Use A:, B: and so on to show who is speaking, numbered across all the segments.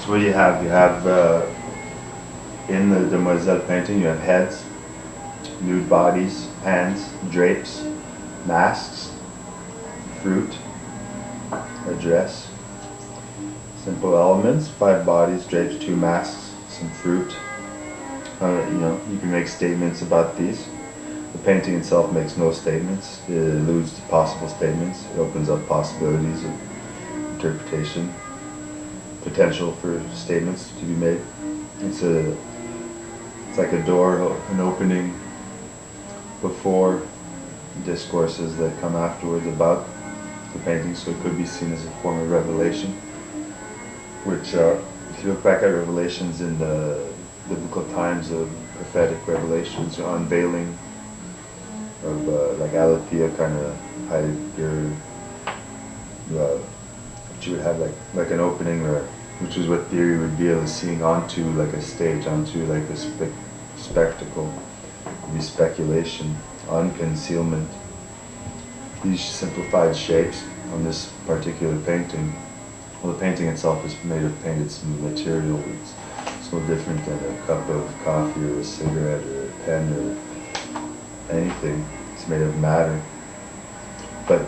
A: So what do you have? You have in the demoiselle painting, you have heads, nude bodies, hands, drapes, masks, fruit, a dress, simple elements, 5 bodies, drapes, 2 masks, some fruit. You can make statements about these. The painting itself makes no statements. It alludes to possible statements. It opens up possibilities of interpretation, potential for statements to be made. It's like a door, an opening before discourses that come afterwards about the painting, so it could be seen as a form of revelation, which if you look back at revelations in the biblical times of prophetic revelations, unveiling of like aletheia, kind of Heidegger, which you would have like an opening, or which is what theory would be, as seeing onto like a stage, onto like a spectacle, would be speculation, unconcealment. These simplified shapes on this particular painting. Well, the painting itself is made of painted material. It's no different than a cup of coffee or a cigarette or a pen or anything. It's made of matter. But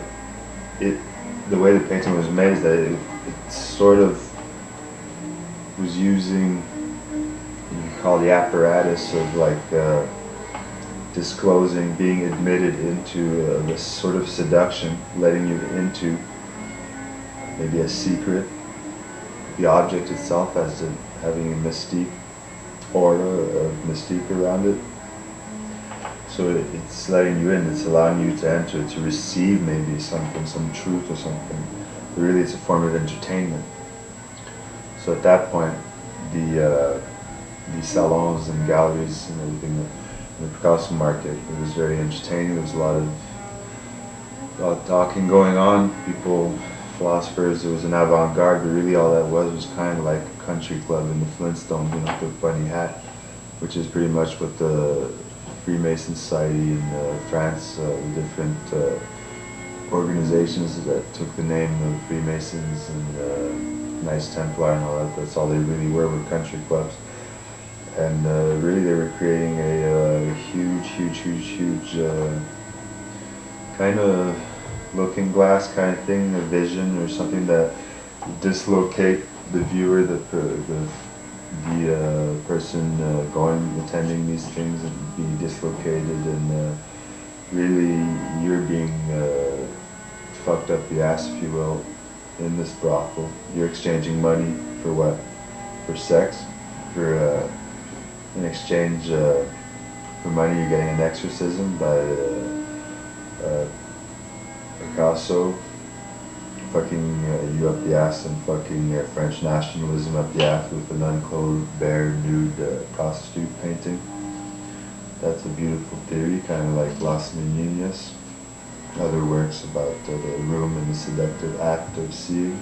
A: the way the painting was made is that it sort of was using, you could call the apparatus of like disclosing, being admitted into this sort of seduction, letting you into maybe a secret. The object itself as having a mystique, aura of mystique around it. So it's letting you in, it's allowing you to enter, to receive maybe something, some truth or something. But really it's a form of entertainment. So at that point, the salons and galleries and everything in the Picasso market, it was very entertaining. There was a lot of talking going on, people, philosophers. It was an avant-garde, but really all that was kind of like a country club in the Flintstones, the bunny hat, which is pretty much what the Freemason Society in France, the different organizations that took the name of Freemasons and Knights Templar and all that. That's all they really were country clubs. And really they were creating a huge kind of looking glass kind of thing, a vision or something that would dislocate the viewer, the person attending these things, and be dislocated, and really you're being fucked up the ass, if you will, in this brothel. You're exchanging money for what? For sex? For in exchange for money, you're getting an exorcism by Picasso, fucking you up the ass, and fucking French nationalism up the ass with an unclothed, bare, nude prostitute painting. That's a beautiful theory, kind of like Las Meninas. Other works about the room and the seductive act of seeing,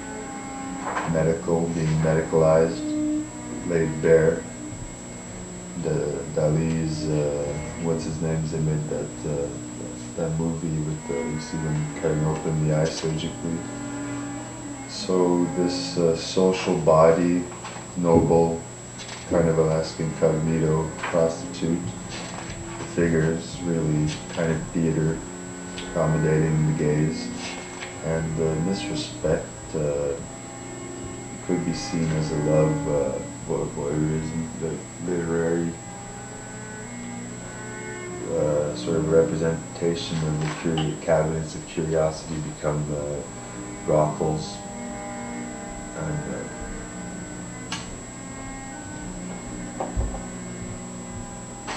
A: medical, being medicalized, laid bare. Dali's, what's his name? They made that movie with you see them cutting open the eye surgically. So this social body, noble, kind of Alaskan incognito prostitute, the figures really kind of theater, accommodating the gaze, and in this respect, it could be seen as a love voyeurism, the literary sort of representation of the cabinets of curiosity become brothels, and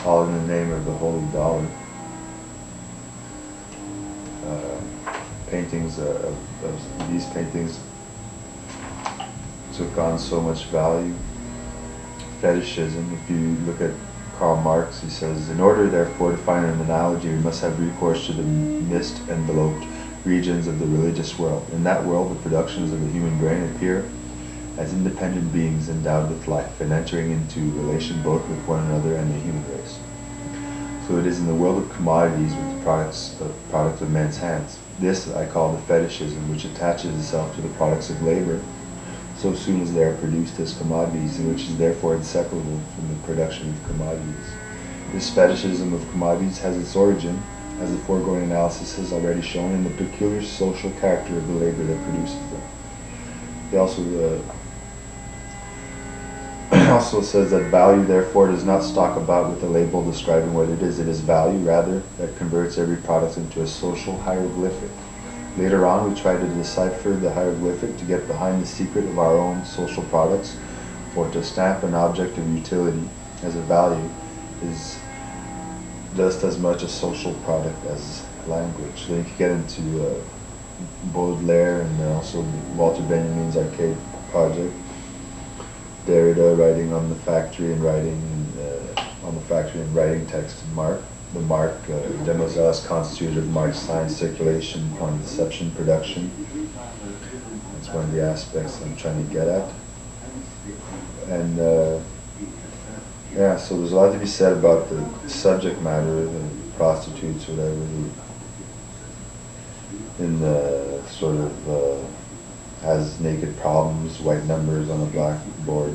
A: all in the name of the holy dollar. Paintings of these paintings took on so much value. Fetishism. If you look at Karl Marx, he says, in order therefore to find an analogy, we must have recourse to the mist-enveloped regions of the religious world. In that world, the productions of the human brain appear as independent beings endowed with life and entering into relation both with one another and the human race. So it is in the world of commodities with the product of men's hands. This I call the fetishism, which attaches itself to the products of labor, so soon as they are produced as commodities, and which is therefore inseparable from the production of commodities. This fetishism of commodities has its origin, as the foregoing analysis has already shown, in the peculiar social character of the labor that produces them. He also says that value, therefore, does not stalk about with a label describing what it is. It is value, rather, that converts every product into a social hieroglyphic. Later on, we try to decipher the hieroglyphic to get behind the secret of our own social products, for to stamp an object of utility as a value is just as much a social product as language. Then you can get into Baudelaire and also Walter Benjamin's archaic project. Derrida writing on the factory and writing text in Mark. The mark, Demoiselle, is constituted of marked signs, circulation, upon deception, production. That's one of the aspects I'm trying to get at. And yeah, so there's a lot to be said about the subject matter, the prostitutes, whatever, in the sort of has naked problems, white numbers on a blackboard,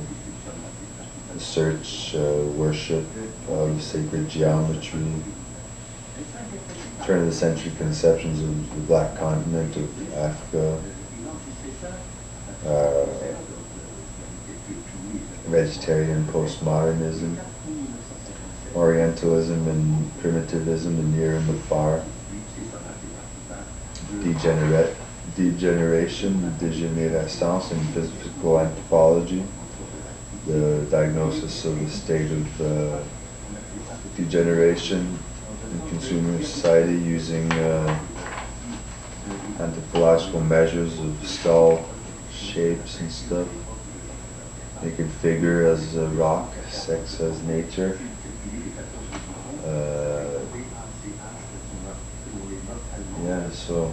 A: the search, worship of sacred geometry, turn of the century conceptions of the black continent of Africa, vegetarian postmodernism, Orientalism and primitivism, the near and the far, degeneration, dégénérescence in physical anthropology, the diagnosis of the state of degeneration in consumer society using anthropological measures of skull shapes and stuff. Naked figure as a rock, sex as nature. Yeah, so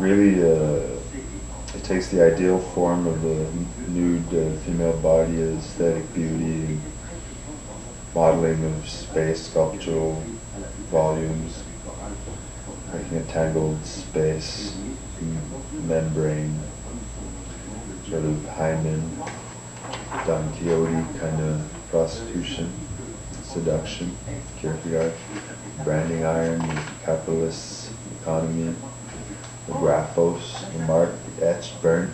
A: really it takes the ideal form of a nude female body as aesthetic beauty, modeling of space, sculptural volumes, making a tangled space, membrane, sort of hymen, Don Quixote kind of prostitution, seduction, Kierkegaard, branding iron, the capitalist economy, the graphos, the mark, etched, burnt,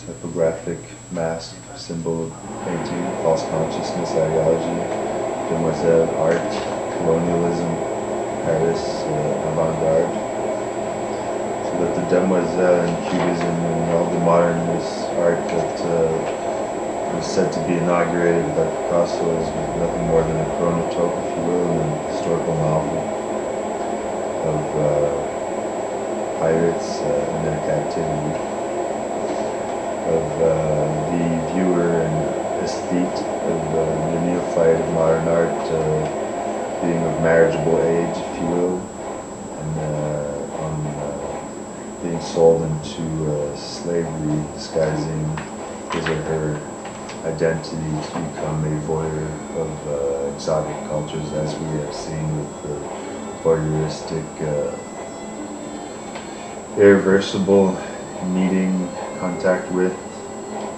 A: typographic mask, symbol of painting, false consciousness, ideology, demoiselle, art, colonialism, Paris, avant-garde. So that the demoiselle and cubism and all the modernist art that was said to be inaugurated by Picasso is nothing more than a chronotope, if you will, in a historical novel of pirates in their captivity, of the viewer and aesthete, of the neophyte of modern art being of marriageable age, if you will, and being sold into slavery, disguising his or her identity to become a voyeur of exotic cultures, as we have seen with the voyeuristic, irreversible meeting, contact with,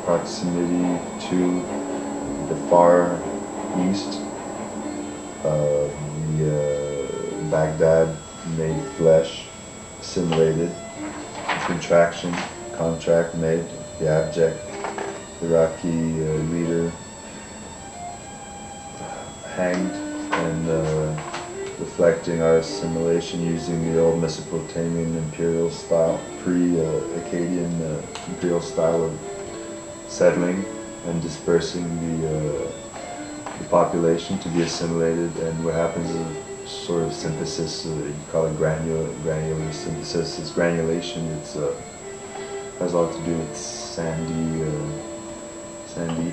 A: proximity to the far east, the Baghdad made flesh, assimilated, contraction, contract made, the abject Iraqi leader hanged, and reflecting our assimilation using the old Mesopotamian imperial style, pre-Akkadian imperial style of settling and dispersing the population to be assimilated. And what happens is a sort of synthesis, you call it granular synthesis. It's granulation. It's has a lot to do with sandy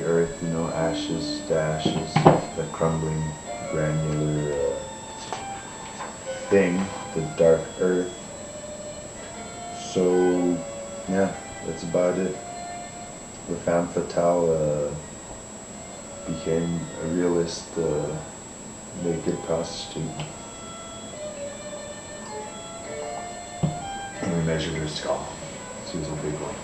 A: earth, you know, ashes to ashes, the crumbling granular thing, the dark earth. So yeah, that's about it. The femme fatale became a realist naked prostitute. And we measured her skull. She was a big one.